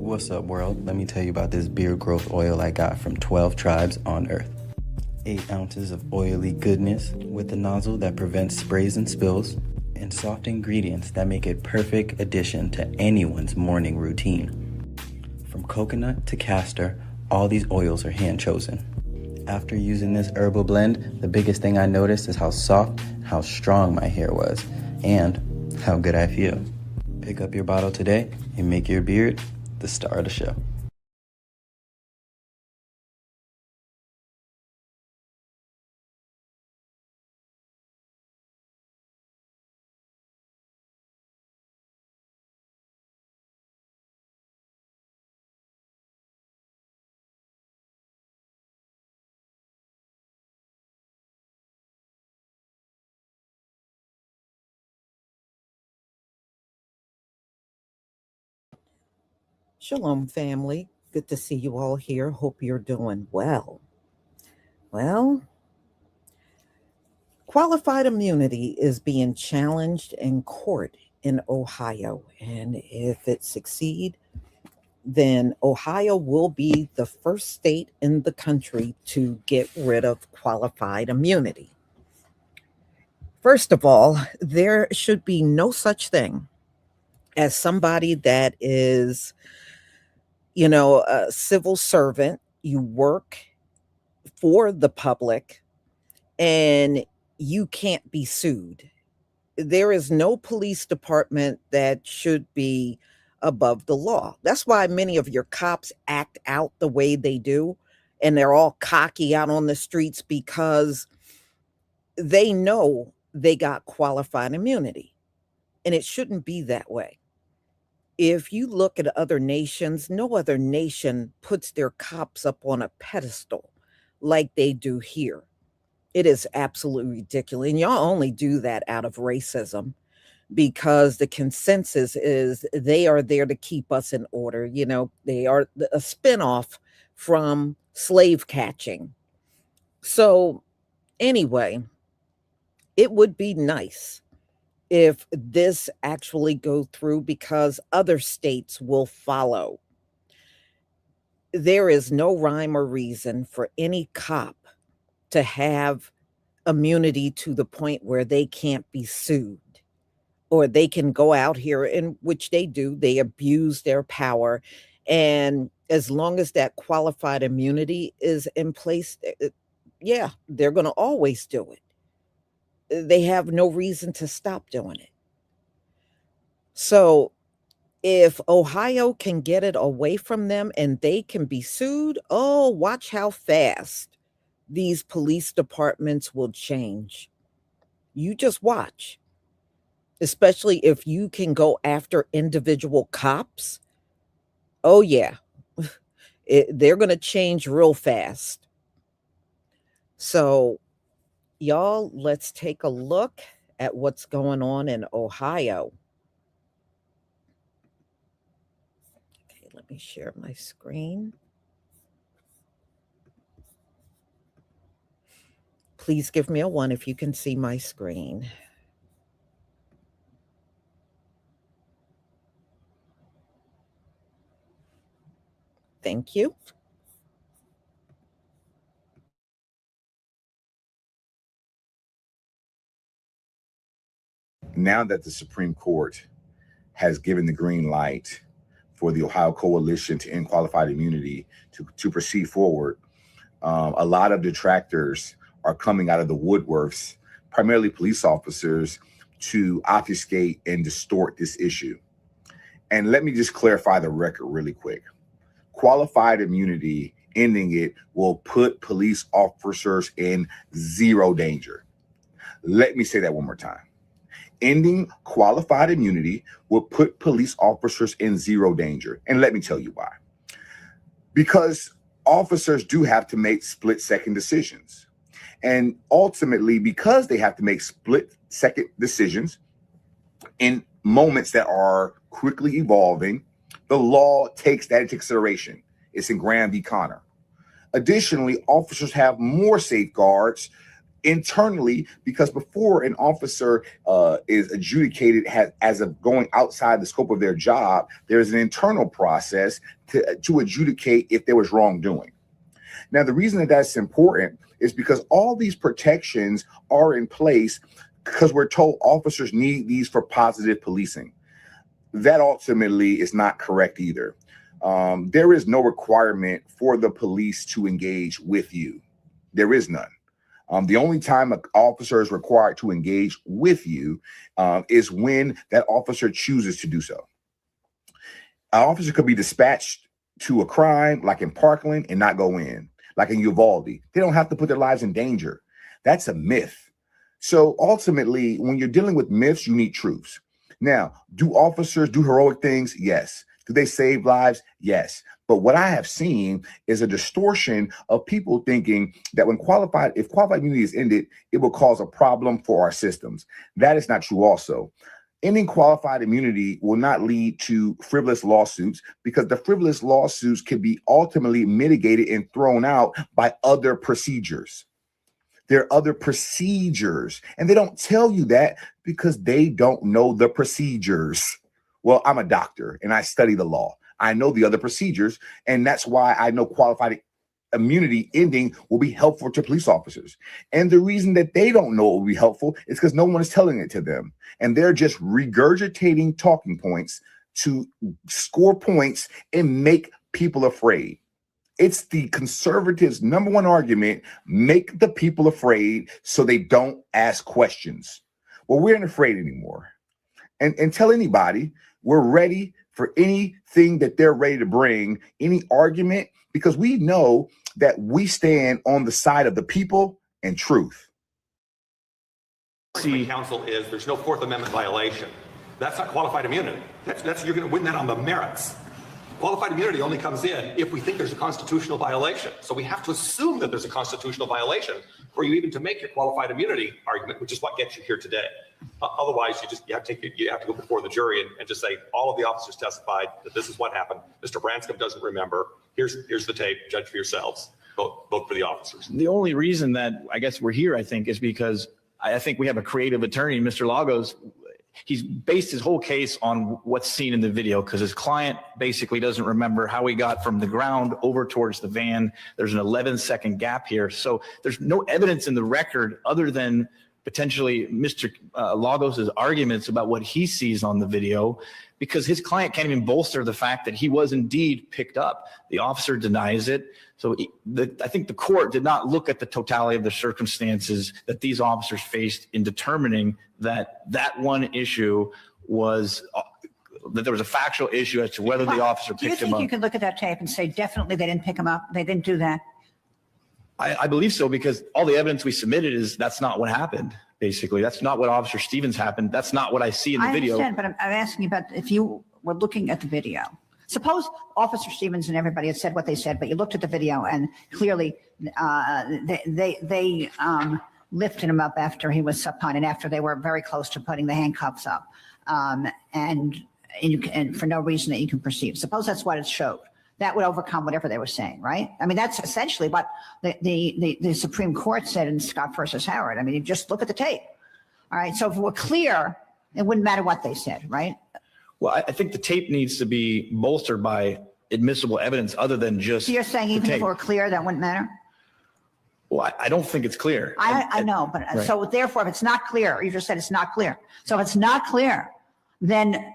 What's up, world? Let me tell you about this beard growth oil I got from 12 tribes on Earth. 8 ounces of oily goodness with a nozzle that prevents sprays and spills, and soft ingredients that make it perfect addition to anyone's morning routine. From coconut to castor, all these oils are hand chosen. After using this herbal blend, the biggest thing I noticed is how soft, how strong my hair was, and how good I feel. Pick up your bottle today and make your beard the star of the show. Shalom, family. Good to see you all here. Hope you're doing well. Well, qualified immunity is being challenged in court in Ohio. And if it succeeds, then Ohio will be the first state in the country to get rid of qualified immunity. First of all, there should be no such thing as somebody that is, a civil servant. You work for the public and you can't be sued. There is no police department that should be above the law. That's why many of your cops act out the way they do, and they're all cocky out on the streets because they know they got qualified immunity. And it shouldn't be that way. If you look at other nations, no other nation puts their cops up on a pedestal like they do here. It is absolutely ridiculous. And y'all only do that out of racism because the consensus is they are there to keep us in order. They are a spinoff from slave catching. So, anyway, it would be nice if this actually go through because other states will follow. There is no rhyme or reason for any cop to have immunity to the point where they can't be sued or they can go out here, in which they do, they abuse their power. And as long as that qualified immunity is in place, yeah, they're going to always do it. They have no reason to stop doing it. So if Ohio can get it away from them and they can be sued, oh, watch how fast these police departments will change. You just watch, especially if you can go after individual cops. Oh, yeah, they're going to change real fast. So, y'all, let's take a look at what's going on in Ohio. Okay, let me share my screen. Please give me a 1 if you can see my screen. Thank you. Now that the Supreme Court has given the green light for the Ohio Coalition to end qualified immunity to proceed forward, a lot of detractors are coming out of the woodworks, primarily police officers, to obfuscate and distort this issue. And let me just clarify the record really quick. Qualified immunity, ending it, will put police officers in zero danger. Let me say that one more time. Ending qualified immunity will put police officers in zero danger. And let me tell you why. Because officers do have to make split-second decisions. And ultimately, because they have to make split-second decisions in moments that are quickly evolving, the law takes that into consideration. It's in Graham v. Connor. Additionally, officers have more safeguards internally, because before an officer is adjudicated as of going outside the scope of their job, there's an internal process to adjudicate if there was wrongdoing. Now, the reason that that's important is because all these protections are in place because we're told officers need these for positive policing. That ultimately is not correct either. There is no requirement for the police to engage with you. There is none. The only time an officer is required to engage with you is when that officer chooses to do so. An officer could be dispatched to a crime like in Parkland and not go in, like in Uvalde. They don't have to put their lives in danger. That's a myth. So ultimately, when you're dealing with myths, you need truths. Now, do officers do heroic things? Yes. Do they save lives? Yes. But what I have seen is a distortion of people thinking that if qualified immunity is ended, it will cause a problem for our systems. That is not true also. Ending qualified immunity will not lead to frivolous lawsuits because the frivolous lawsuits can be ultimately mitigated and thrown out by other procedures. There are other procedures, and they don't tell you that because they don't know the procedures. Well, I'm a doctor and I study the law. I know the other procedures, and that's why I know qualified immunity ending will be helpful to police officers. And the reason that they don't know it will be helpful is because no one is telling it to them. And they're just regurgitating talking points to score points and make people afraid. It's the conservatives' number one argument: make the people afraid so they don't ask questions. Well, we aren't afraid anymore. And tell anybody we're ready for anything that they're ready to bring, any argument, because we know that we stand on the side of the people and truth. Counsel is there's no Fourth Amendment violation. That's not qualified immunity. That's you're going to win that on the merits. Qualified immunity only comes in if we think there's a constitutional violation. So we have to assume that there's a constitutional violation for you even to make your qualified immunity argument, which is what gets you here today. Otherwise, you have to go before the jury and just say all of the officers testified that this is what happened. Mr. Branscombe doesn't remember. Here's the tape. Judge for yourselves. Vote for the officers. The only reason that I guess we're here, I think, is because I think we have a creative attorney, Mr. Lagos. He's based his whole case on what's seen in the video because his client basically doesn't remember how he got from the ground over towards the van. There's an 11-second gap here. So there's no evidence in the record other than potentially Mr. Lagos's arguments about what he sees on the video, because his client can't even bolster the fact that he was indeed picked up. The officer denies it. So I think the court did not look at the totality of the circumstances that these officers faced in determining that that one issue was that there was a factual issue as to whether the officer picked him up. Do you think you could look at that tape and say definitely they didn't pick him up? They didn't do that? I believe so, because all the evidence we submitted is that's not what happened. Basically, that's not what Officer Stevens happened. That's not what I see in the video. I understand, but I'm asking you about if you were looking at the video. Suppose Officer Stevens and everybody had said what they said, but you looked at the video and clearly they lifted him up after he was supine and after they were very close to putting the handcuffs up, and for no reason that you can perceive. Suppose that's what it showed. That would overcome whatever they were saying, right? I mean, that's essentially what the Supreme Court said in Scott versus Howard. I mean, you just look at the tape. All right. So if it were clear, it wouldn't matter what they said, right? Well, I think the tape needs to be bolstered by admissible evidence other than just. So you're saying even if it were clear, that wouldn't matter? Well, I don't think it's clear. I know, but right. So therefore, if it's not clear, you just said it's not clear. So if it's not clear, then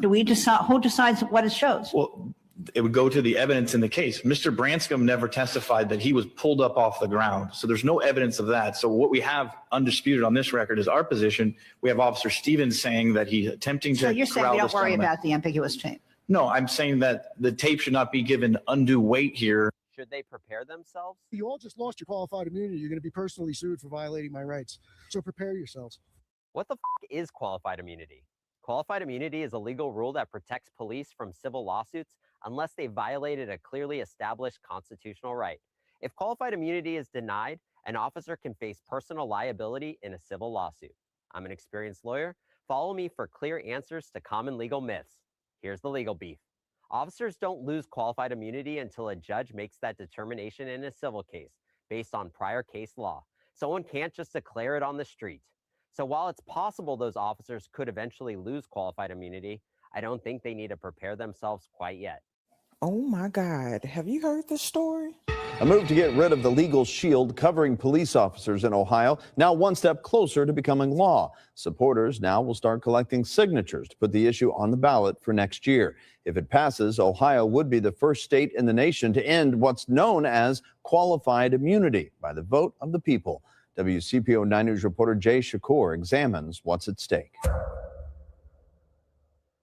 do we decide who decides what it shows? Well, it would go to the evidence in the case. Mr. Branscombe never testified that he was pulled up off the ground. So there's no evidence of that. So what we have undisputed on this record is our position. We have Officer Stevens saying that he's attempting to. So you're saying we don't worry about the ambiguous tape? No, I'm saying that the tape should not be given undue weight here. Should they prepare themselves? You all just lost your qualified immunity. You're going to be personally sued for violating my rights. So prepare yourselves. What the f is qualified immunity? Qualified immunity is a legal rule that protects police from civil lawsuits unless they violated a clearly established constitutional right. If qualified immunity is denied, an officer can face personal liability in a civil lawsuit. I'm an experienced lawyer. Follow me for clear answers to common legal myths. Here's the legal beef. Officers don't lose qualified immunity until a judge makes that determination in a civil case based on prior case law. Someone can't just declare it on the street. So while it's possible those officers could eventually lose qualified immunity, I don't think they need to prepare themselves quite yet. Oh my God. Have you heard this story? A move to get rid of the legal shield covering police officers in Ohio, now one step closer to becoming law. Supporters now will start collecting signatures to put the issue on the ballot for next year. If it passes, Ohio would be the first state in the nation to end what's known as qualified immunity by the vote of the people. WCPO 9 News reporter Jay Shakur examines what's at stake.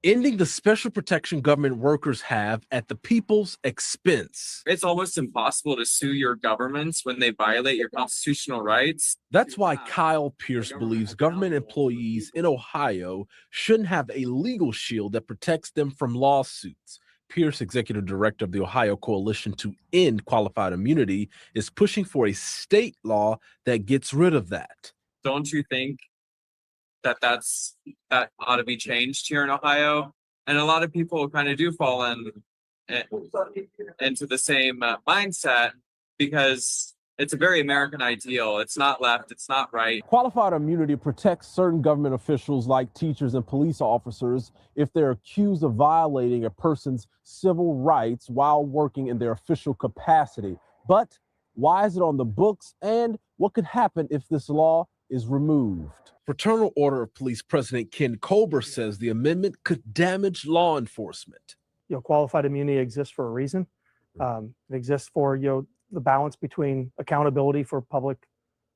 Ending the special protection government workers have at the people's expense. It's almost impossible to sue your governments when they violate your constitutional rights. That's why Kyle Pierce believes government employees in Ohio shouldn't have a legal shield that protects them from lawsuits. Pierce, executive director of the Ohio Coalition to End Qualified Immunity, is pushing for a state law that gets rid of that. Don't you think that ought to be changed here in Ohio? And a lot of people kind of do fall into the same mindset, because it's a very American ideal. It's not left, it's not right. Qualified immunity protects certain government officials like teachers and police officers if they're accused of violating a person's civil rights while working in their official capacity. But why is it on the books, and what could happen if this law is removed? Fraternal Order of Police President Ken Colbert says the amendment could damage law enforcement. Qualified immunity exists for a reason. It exists for, the balance between accountability for public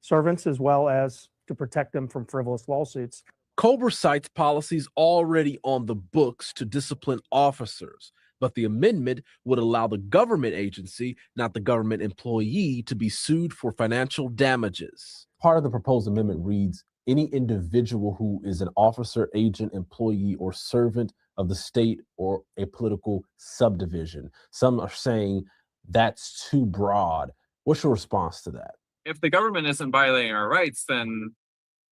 servants as well as to protect them from frivolous lawsuits. Colbert cites policies already on the books to discipline officers, but the amendment would allow the government agency, not the government employee, to be sued for financial damages. Part of the proposed amendment reads, any individual who is an officer, agent, employee, or servant of the state or a political subdivision. Some are saying that's too broad. What's your response to that? If the government isn't violating our rights, then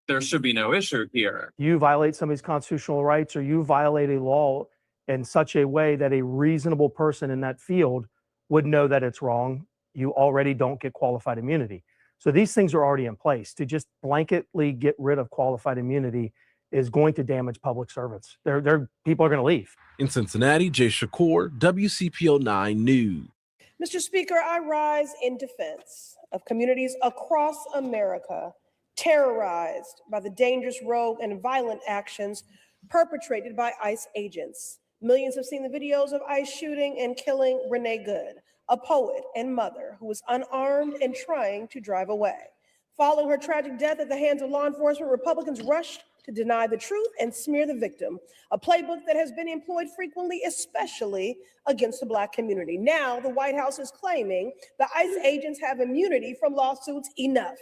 there should be no issue here. You violate somebody's constitutional rights, or you violate a law in such a way that a reasonable person in that field would know that it's wrong, you already don't get qualified immunity. So these things are already in place. To just blanketly get rid of qualified immunity is going to damage public servants. People are going to leave. In Cincinnati, Jay Shakur, WCPO 9 News. Mr. Speaker, I rise in defense of communities across America terrorized by the dangerous, rogue, and violent actions perpetrated by ICE agents. Millions have seen the videos of ICE shooting and killing Renee Good, a poet and mother who was unarmed and trying to drive away. Following her tragic death at the hands of law enforcement, Republicans rushed to deny the truth and smear the victim, a playbook that has been employed frequently, especially against the Black community. Now, the White House is claiming the ICE agents have immunity from lawsuits. Enough.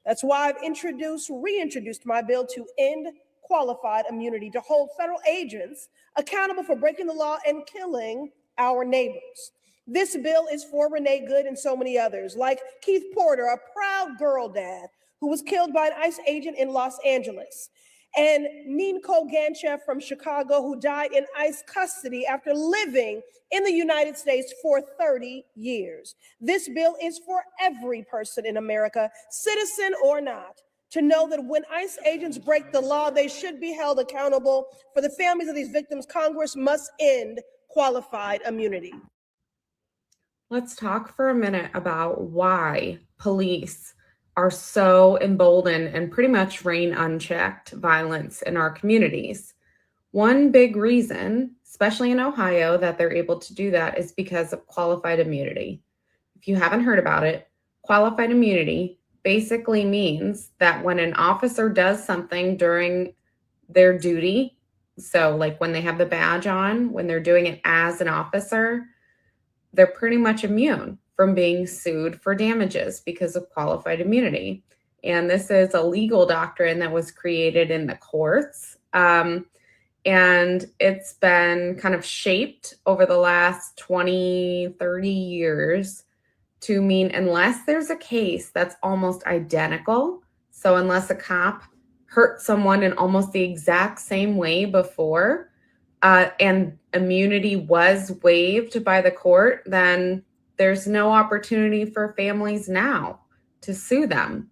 That's why I've reintroduced my bill to end qualified immunity, to hold federal agents accountable for breaking the law and killing our neighbors. This bill is for Renee Good and so many others, like Keith Porter, a proud girl dad who was killed by an ICE agent in Los Angeles, and Ninko Ganchev from Chicago, who died in ICE custody after living in the United States for 30 years. This bill is for every person in America, citizen or not, to know that when ICE agents break the law, they should be held accountable. For the families of these victims, Congress must end qualified immunity. Let's talk for a minute about why police are so emboldened and pretty much reign unchecked violence in our communities. One big reason, especially in Ohio, that they're able to do that is because of qualified immunity. If you haven't heard about it, qualified immunity basically means that when an officer does something during their duty, so like when they have the badge on, when they're doing it as an officer, they're pretty much immune from being sued for damages because of qualified immunity. And this is a legal doctrine that was created in the courts. And it's been kind of shaped over the last 20, 30 years to mean unless there's a case that's almost identical, so unless a cop hurt someone in almost the exact same way before, and immunity was waived by the court, then there's no opportunity for families now to sue them.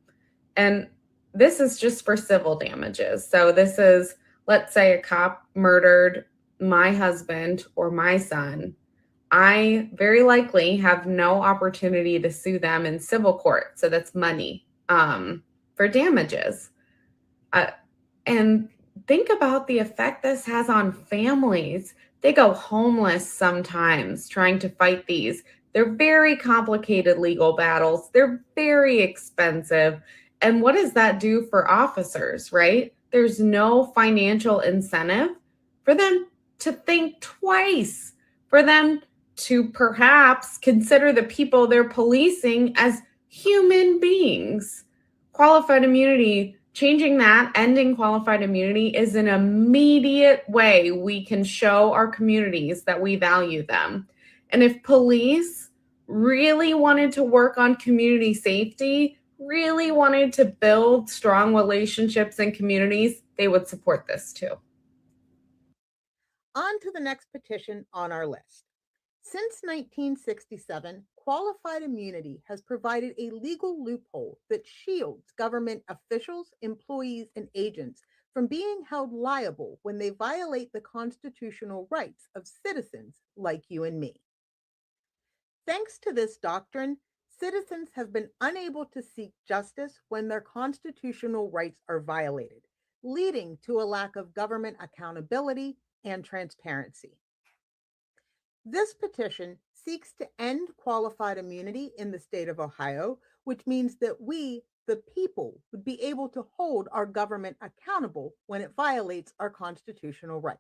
And this is just for civil damages. So this is, let's say a cop murdered my husband or my son. I very likely have no opportunity to sue them in civil court. So that's money for damages. And think about the effect this has on families. They go homeless sometimes trying to fight these. They're very complicated legal battles. They're very expensive. And what does that do for officers, right? There's no financial incentive for them to think twice, for them to perhaps consider the people they're policing as human beings. Qualified immunity, changing that, ending qualified immunity is an immediate way we can show our communities that we value them. And if police really wanted to work on community safety, really wanted to build strong relationships in communities, they would support this too. On to the next petition on our list. Since 1967, qualified immunity has provided a legal loophole that shields government officials, employees, and agents from being held liable when they violate the constitutional rights of citizens like you and me. Thanks to this doctrine, citizens have been unable to seek justice when their constitutional rights are violated, leading to a lack of government accountability and transparency. This petition seeks to end qualified immunity in the state of Ohio, which means that we, the people, would be able to hold our government accountable when it violates our constitutional rights.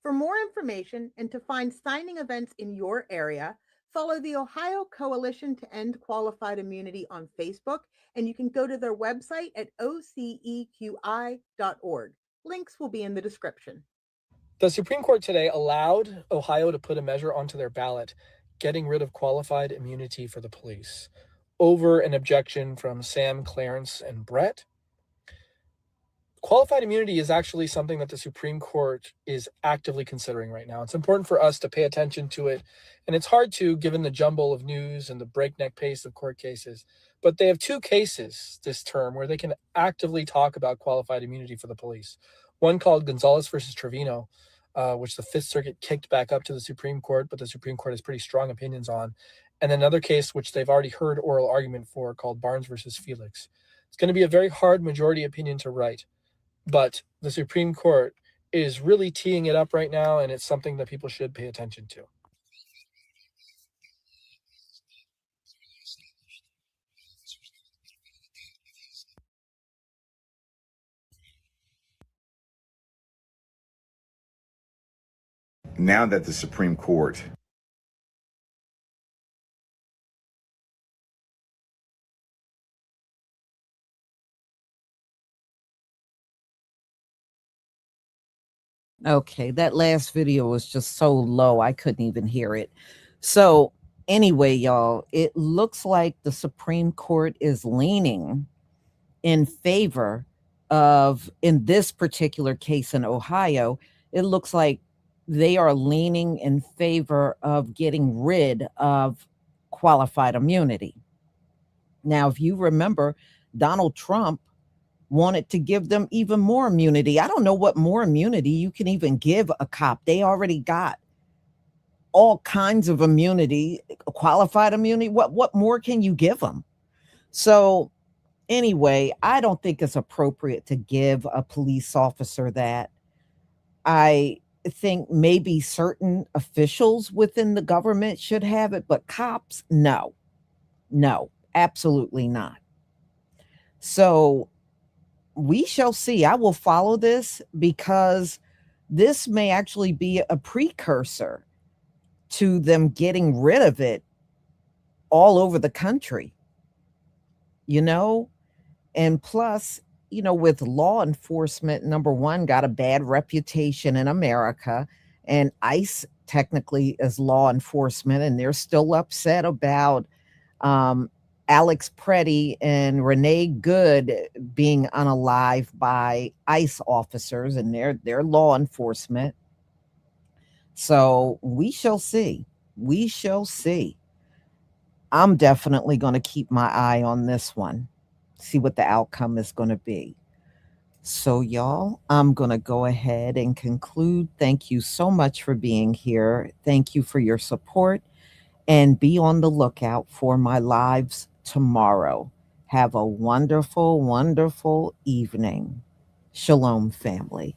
For more information and to find signing events in your area, follow the Ohio Coalition to End Qualified Immunity on Facebook, and you can go to their website at oceqi.org. Links will be in the description. The Supreme Court today allowed Ohio to put a measure onto their ballot, getting rid of qualified immunity for the police, over an objection from Sam, Clarence, and Brett. Qualified immunity is actually something that the Supreme Court is actively considering right now. It's important for us to pay attention to it, and it's hard to, given the jumble of news and the breakneck pace of court cases. But they have two cases this term where they can actively talk about qualified immunity for the police. One called Gonzalez versus Trevino, which the Fifth Circuit kicked back up to the Supreme Court, but the Supreme Court has pretty strong opinions on. And then another case, which they've already heard oral argument for, called Barnes versus Felix. It's going to be a very hard majority opinion to write, but the Supreme Court is really teeing it up right now, and it's something that people should pay attention to. Now that the Supreme Court Okay, that last video was just so low, I couldn't even hear it. So anyway, y'all, it looks like the Supreme Court is leaning in favor of, in this particular case in Ohio, it looks like they are leaning in favor of getting rid of qualified immunity. Now, if you remember, Donald Trump wanted to give them even more immunity. I don't know what more immunity you can even give a cop. They already got all kinds of immunity, qualified immunity. What more can you give them? So anyway, I don't think it's appropriate to give a police officer that. I think maybe certain officials within the government should have it, but cops, no, absolutely not. So we shall see. I will follow this because this may actually be a precursor to them getting rid of it all over the country, and plus, with law enforcement, number one, got a bad reputation in America, and ICE technically is law enforcement, and they're still upset about Alex Preddy and Renee Good being unalived by ICE officers, and they're law enforcement. So we shall see. We shall see. I'm definitely going to keep my eye on this one. see what the outcome is going to be. So, y'all, I'm going to go ahead and conclude. Thank you so much for being here. Thank you for your support, and be on the lookout for my lives tomorrow. Have a wonderful, wonderful evening. Shalom, family.